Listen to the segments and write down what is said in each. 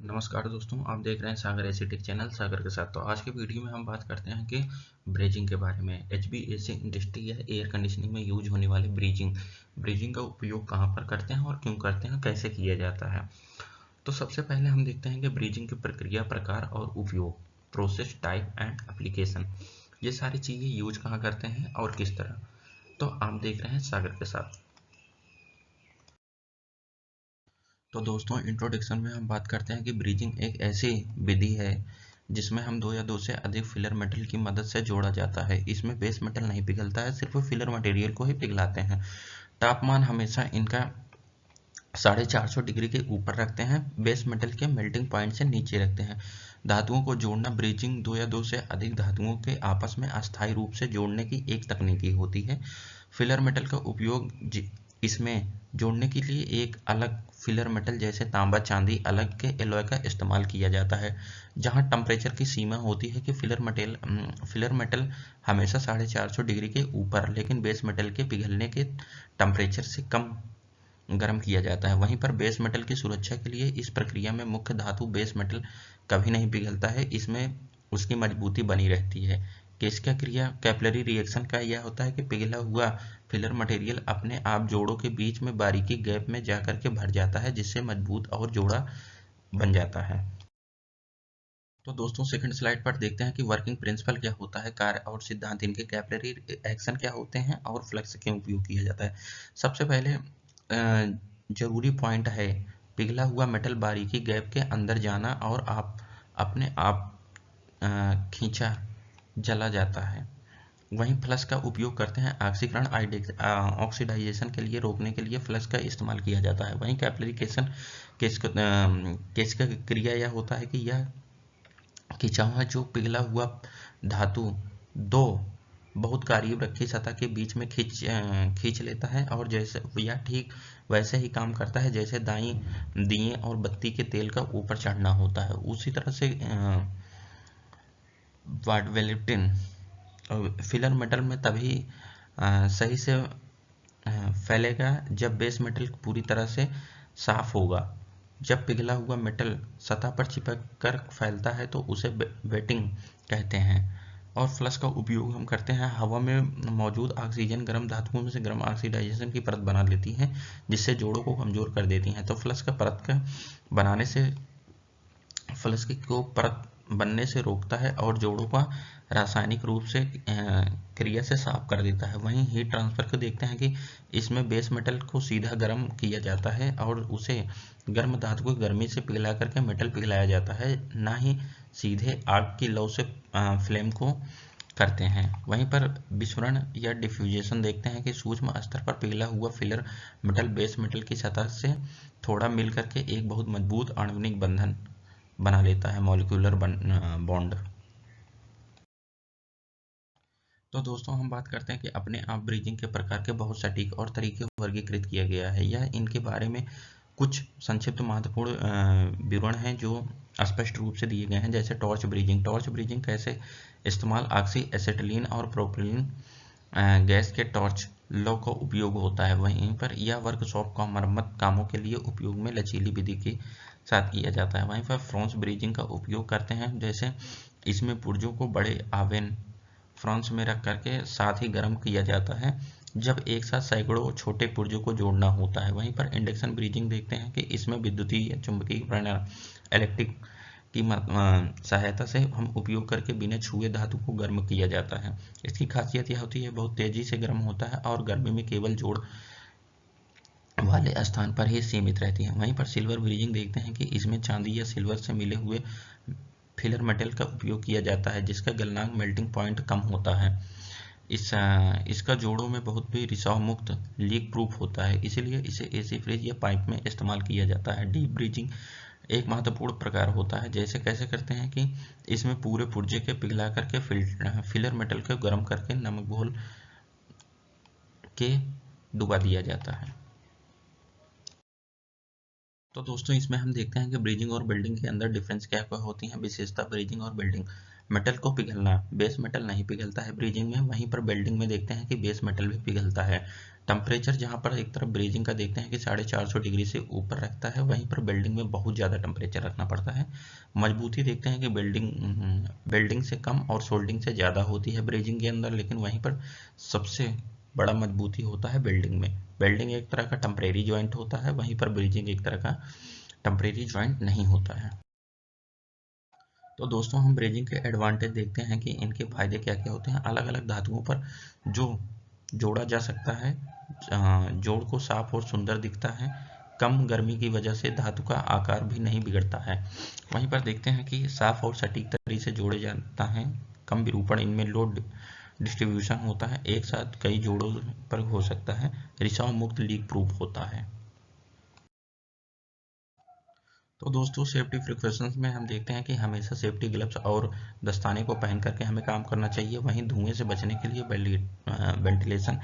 नमस्कार दोस्तों, आप देख रहे हैं सागर एसी टेक चैनल सागर के साथ। तो आज के वीडियो में हम बात करते हैं कि ब्रेजिंग के बारे में। एचवीएसी इंडस्ट्री या एयर कंडीशनिंग में यूज होने वाले ब्रीजिंग ब्रीजिंग का उपयोग कहाँ पर करते हैं और क्यों करते हैं, कैसे किया जाता है। तो सबसे पहले हम देखते हैं कि ब्रीजिंग की प्रक्रिया, प्रकार और उपयोग, प्रोसेस, टाइप एंड एप्लीकेशन, ये सारी चीज़ें यूज कहाँ करते हैं और किस तरह। तो आप देख रहे हैं सागर के साथ। तो दोस्तों, इंट्रोडक्शन में हम बात करते हैं कि ब्रीजिंग एक ऐसी विधि है जिसमें हम दो या दो से अधिक फिलर मेटल की मदद से जोड़ा जाता है। इसमें बेस मेटल नहीं पिघलता है, सिर्फ फिलर मटेरियल को ही पिघलाते हैं। तापमान हमेशा इनका 450 डिग्री के ऊपर रखते हैं, बेस मेटल के मेल्टिंग पॉइंट से नीचे रखते हैं। धातुओं को जोड़ना ब्रीजिंग दो या दो से अधिक धातुओं के आपस में अस्थायी रूप से जोड़ने की एक तकनीकी होती है। फिलर मेटल का उपयोग इसमें जोड़ने के लिए एक अलग फिलर मेटल जैसे तांबा, चांदी अलग के एलॉय का इस्तेमाल किया जाता है। जहां टेम्परेचर की सीमा होती है कि फिलर मेटल हमेशा 450 डिग्री के ऊपर, लेकिन बेस मेटल के पिघलने के टेम्परेचर से कम गर्म किया जाता है। वहीं पर बेस मेटल की सुरक्षा के लिए इस प्रक्रिया में मुख्य धातु बेस मेटल कभी नहीं पिघलता है, इसमें उसकी मजबूती बनी रहती है। केशिका क्रिया, कैपिलरी रिएक्शन का यह होता है कि पिघला हुआ फिलर मटेरियल अपने आप जोड़ों के बीच में बारीकी गैप में जाकर के भर जाता है, जिससे मजबूत और जोड़ा बन जाता है। तो दोस्तों, सेकंड स्लाइड पर देखते हैं कि वर्किंग प्रिंसिपल क्या होता है, कार्य और सिद्धांत, इनके कैपिलरी एक्शन क्या होते हैं और फ्लक्स क्यों उपयोग किया जाता है। सबसे पहले जरूरी पॉइंट है पिघला हुआ मेटल बारीकी गैप के अंदर जाना और आप अपने आप खींचा जला जाता है। वहीं फ्लक्स का उपयोग करते हैं ऑक्सीकरण, ऑक्सीडाइजेशन के लिए रोकने के लिए फ्लक्स का इस्तेमाल किया जाता है। वहीं कैपिलरिकेशन केस का क्रिया यह होता है कि यह खिंचा हुआ जो पिघला हुआ धातु दो बहुत करीब रखी सतह के बीच में खींच लेता है, और जैसे यह ठीक वैसे ही काम करता है जैसे दिए और बत्ती के तेल का ऊपर चढ़ना होता है। उसी तरह से वेलिप्टिन फिलर मेटल में तभी सही से फैलेगा जब बेस मेटल पूरी तरह से साफ होगा। जब पिघला हुआ मेटल सतह पर चिपक कर फैलता है तो उसे वेटिंग कहते हैं। और फ्लक्स का उपयोग हम करते हैं हवा में मौजूद ऑक्सीजन गर्म धातुओं में से गर्म ऑक्सीडाइजेशन की परत बना लेती हैं, जिससे जोड़ों को कमजोर कर देती हैं। तो फ्लक्स का परत का बनाने से फ्लक्स को परत बनने से रोकता है और जोड़ों का रासायनिक रूप से क्रिया से साफ कर देता है। वहीं हीट ट्रांसफर को देखते हैं कि इसमें बेस मेटल को सीधा गर्म किया जाता है और उसे गर्म धातु को गर्मी से पिघला करके मेटल पिघलाया जाता है, ना ही सीधे आग की लौ से फ्लेम को करते हैं। वहीं पर विस्फोरण या डिफ्यूजेशन देखते हैं कि सूक्ष्म स्तर पर पिघला हुआ फिलर मेटल बेस मेटल की सतह से थोड़ा मिल करके एक बहुत मजबूत आणविक बंधन बना लेता है, मॉलिक्यूलर बॉन्ड। तो दोस्तों, हम बात करते हैं कि अपने आप ब्रीजिंग के प्रकार के बहुत सटीक और तरीके वर्गीकृत किया गया है। यह इनके बारे में कुछ संक्षिप्त महत्वपूर्ण विवरण हैं जो स्पष्ट रूप से दिए गए हैं। जैसे टॉर्च ब्रीजिंग। टॉर्च ब्रीजिंग कैसे इस्तेमाल ऑक्सी एसिटिलीन और प्रोपिलीन गैस के टॉर्च लौ का उपयोग होता है। वहीं पर यह वर्कशॉप का मरम्मत कामों के लिए उपयोग में लचीली विधि के साथ किया जाता है। वहीं पर फ्रांस ब्रीजिंग का उपयोग करते हैं, जैसे इसमें पुर्जों को बड़े आवेन फ्रांस में रख करके साथ ही गर्म किया जाता है जब एक साथ सैकड़ों छोटे पुर्जों को जोड़ना होता है। वहीं पर इंडक्शन ब्रीजिंग देखते हैं कि इसमें विद्युतीय या चुंबकीय प्रणाली इलेक्ट्रिक की सहायता से हम उपयोग करके बिना छुए धातु को गर्म किया जाता है। इसकी खासियत यह होती है बहुत तेजी से गर्म होता है और गर्मी में केवल जोड़ वाले स्थान पर ही सीमित रहती है। वहीं पर सिल्वर ब्रीजिंग देखते हैं कि इसमें चांदी या सिल्वर से मिले हुए फिलर मेटल का उपयोग किया जाता है, जिसका गलनांक मेल्टिंग पॉइंट कम होता है। इसका जोड़ों में बहुत भी रिसाव मुक्त लीक प्रूफ होता है, इसलिए इसे एसी फ्रिज या पाइप में इस्तेमाल किया जाता है। डीप ब्रीजिंग एक महत्वपूर्ण प्रकार होता है। जैसे कैसे करते हैं कि इसमें पूरे पुर्जे के पिघला करके फिलर मेटल को गर्म करके नमक घोल के डुबा दिया जाता है। तो दोस्तों, इसमें हम देखते हैं कि ब्रीजिंग और बिल्डिंग के अंदर डिफरेंस क्या क्या होती हैं। विशेषता ब्रीजिंग और बिल्डिंग। मेटल को पिघलना। बेस मेटल नहीं पिघलता है ब्रीजिंग में, वहीं पर बिल्डिंग में देखते हैं कि बेस मेटल भी पिघलता है। टेम्परेचर जहाँ पर एक तरफ ब्रेजिंग का देखते हैं कि 450 डिग्री से ऊपर रहता है, वहीं पर बिल्डिंग में बहुत ज़्यादा टेम्परेचर रखना पड़ता है। मजबूती देखते हैं कि बिल्डिंग से कम और सोल्डिंग से ज़्यादा होती है ब्रेजिंग के अंदर, लेकिन वहीं पर सबसे बड़ा मजबूती होता है बिल्डिंग में। बिल्डिंग एक तरह का टेम्परेरी जॉइंट होता है, वहीं पर ब्रेजिंग एक तरह का टेम्परेरी जॉइंट नहीं होता है। तो दोस्तों हम ब्रेजिंग के एडवांटेज देखते हैं कि इनके फायदे क्या क्या होते हैं। अलग अलग धातुओं पर जो जोड़ा जा सकता है, जोड़ को साफ और सुंदर दिखता है। कम गर्मी की वजह से धातु का आकार भी नहीं बिगड़ता है। वहीं पर देखते हैं कि साफ और सटीक तरीके से जोड़े जाता है। कम विरूपण इनमें लोड डिस्ट्रीब्यूशन होता है, एक साथ कई जोड़ों पर हो सकता है। रिसाव मुक्त लीक प्रूफ होता है। तो दोस्तों सेफ्टी प्रिकॉशंस में हम देखते हैं कि हमेशा सेफ्टी ग्लव्स और दस्ताने को पहन करके हमें काम करना चाहिए। वहीं धुएं से बचने के लिए वेंटिलेशन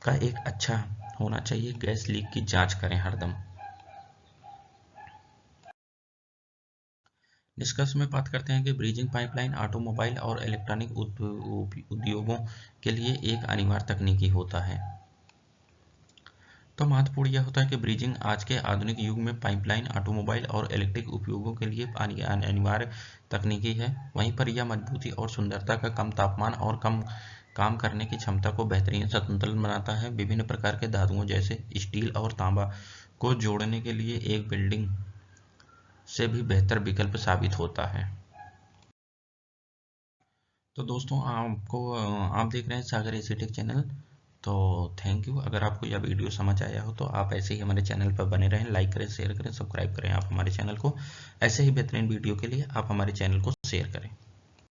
का एक अच्छा होना चाहिए। गैस लीक की जांच करें हरदम। निष्कर्ष में बात करते हैं कि ब्रीजिंग पाइपलाइन ऑटोमोबाइल और इलेक्ट्रॉनिक उद्योगों के लिए एक अनिवार्य तकनीकी होता है। तो महत्वपूर्ण यह होता है कि ब्रीजिंग आज के आधुनिक युग में पाइपलाइन ऑटोमोबाइल और इलेक्ट्रिक उपयोगों के लिए अनिवार्य तकनीकी है। वहीं पर यह मजबूती और सुंदरता का कम तापमान और कम काम करने की क्षमता को बेहतरीन संतुलन बनाता है। विभिन्न प्रकार के धातुओं जैसे स्टील और तांबा को जोड़ने के लिए एक बिल्डिंग से भी बेहतर विकल्प साबित होता है। तो दोस्तों आप देख रहे हैं सागर एसी टेक चैनल। तो थैंक यू। अगर आपको यह वीडियो समझ आया हो तो आप ऐसे ही हमारे चैनल पर बने रहें, लाइक करें, शेयर करें, सब्सक्राइब करें आप हमारे चैनल को। ऐसे ही बेहतरीन वीडियो के लिए आप हमारे चैनल को शेयर करें।